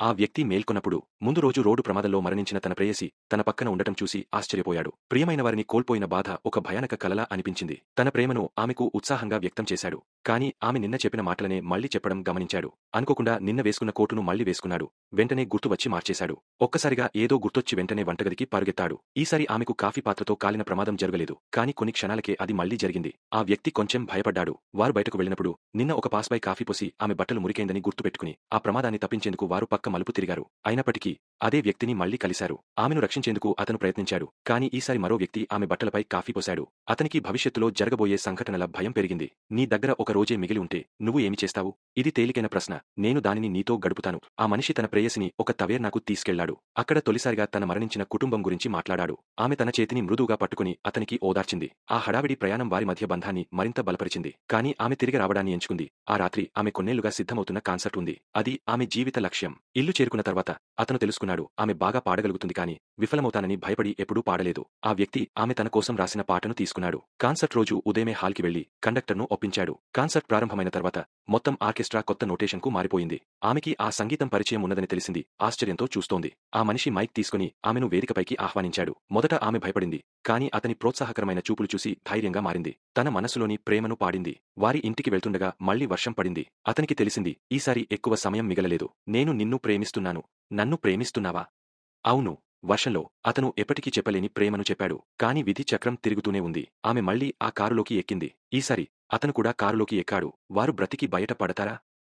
ఆ వ్యక్తి మేల్కొన్నప్పుడు ముందు రోజు రోడ్డు ప్రమాదంలో మరణించిన తన ప్రేయసి తన పక్కన ఉండటం చూసి ఆశ్చర్యపోయాడు. ప్రియమైన వారిని కోల్పోయిన బాధ ఒక భయానక కలలా అనిపించింది. తన ప్రేమను ఆమెకు ఉత్సాహంగా వ్యక్తం చేశాడు. కాని ఆమె నిన్న చెప్పిన మాటలనే మళ్లీ చెప్పడం గమనించాడు. అనుకోకుండా నిన్న వేసుకున్న కోటును మళ్లీ వేసుకున్నాడు. వెంటనే గుర్తు వచ్చి మార్చేశాడు. ఒక్కసారిగా ఏదో గుర్తొచ్చి వెంటనే వంటగదికి పరుగెత్తాడు. ఈసారి ఆమెకు కాఫీ పాత్రతో కాలిన ప్రమాదం జరగలేదు. కాని కొన్ని క్షణాలకే అది మళ్లీ జరిగింది. ఆ వ్యక్తి కొంచెం భయపడ్డాడు. వారు బయటకు వెళ్లినప్పుడు నిన్న ఒక పాస్పై కాఫీ పోసి ఆమె బట్టలు మురికైందని గుర్తుపెట్టుకుని ఆ ప్రమాదాన్ని తప్పించేందుకు వారు పక్క మలుపు తిరిగారు. అయినప్పటికీ అదే వ్యక్తిని మళ్లీ కలిశారు. ఆమెను రక్షించేందుకు అతను ప్రయత్నించాడు. కాని ఈసారి మరో వ్యక్తి ఆమె బట్టలపై కాఫీ పోశాడు. అతనికి భవిష్యత్తులో జరగబోయే సంఘటనల భయం పెరిగింది. నీ దగ్గర ఒక రోజే మిగిలి ఉంటే నువ్వు ఏమి చేస్తావు? ఇది తేలికైన ప్రశ్న. నేను దానిని నీతో గడుపుతాను. ఆ మనిషి తన ప్రేయసిని ఒక తవేర్నాకు తీసుకెళ్లాడు. అక్కడ తొలిసారిగా తన మరణించిన కుటుంబం గురించి మాట్లాడాడు. ఆమె తన చేతిని మృదువుగా పట్టుకుని అతనికి ఓదార్చింది. ఆ హడావిడి ప్రయాణం వారి మధ్య బంధాన్ని మరింత బలపరిచింది. కాని ఆమె తిరిగి రావడాన్ని ఎంచుకుంది. ఆ రాత్రి ఆమె కొన్నేళ్లుగా సిద్ధమవుతున్న కాన్సర్ట్ ఉంది. అది ఆమె జీవిత లక్ష్యం. ఇల్లు చేరుకున్న తర్వాత అతను తెలుసుకున్నాడు. ఆమె బాగా పాడగలుగుతుంది కాని విఫలమవుతానని భయపడి ఎప్పుడూ పాడలేదు. ఆ వ్యక్తి ఆమె తన కోసం రాసిన పాటను తీసుకున్నాడు. కాన్సర్ట్ రోజు ఉదయమే హాల్కి వెళ్లి కండక్టర్ను ఒప్పించాడు. కాన్సర్ట్ ప్రారంభమైన తర్వాత మొత్తం ఆర్కెస్ట్రా కొత్త నోటేషన్కు మారిపోయింది. ఆమెకి ఆ సంగీతం పరిచయం ఉన్నదని తెలిసింది. ఆశ్చర్యంతో చూస్తోంది. ఆ మనిషి మైక్ తీసుకుని ఆమెను వేదికపైకి ఆహ్వానించాడు. మొదట ఆమె భయపడింది. కాని అతని ప్రోత్సాహకరమైన చూపులు చూసి ధైర్యంగా మారింది. తన మనసులోని ప్రేమను పాడింది. వారి ఇంటికి వెళ్తుండగా మళ్లీ వర్షం పడింది. అతనికి తెలిసింది ఈసారి ఎక్కువ సమయం మిగలలేదు. నేను నిన్ను ప్రేమిస్తున్నాను. నన్ను ప్రేమిస్తున్నావా? అవును. వర్షంలో అతను ఎప్పటికీ చెప్పలేని ప్రేమను చెప్పాడు. కాని విధి చక్రం తిరుగుతూనే ఉంది. ఆమె మళ్లీ ఆ కారులోకి ఎక్కింది. ఈసారి అతను కూడా కారులోకి ఎక్కాడు. వారు బ్రతికి బయట పడతారా?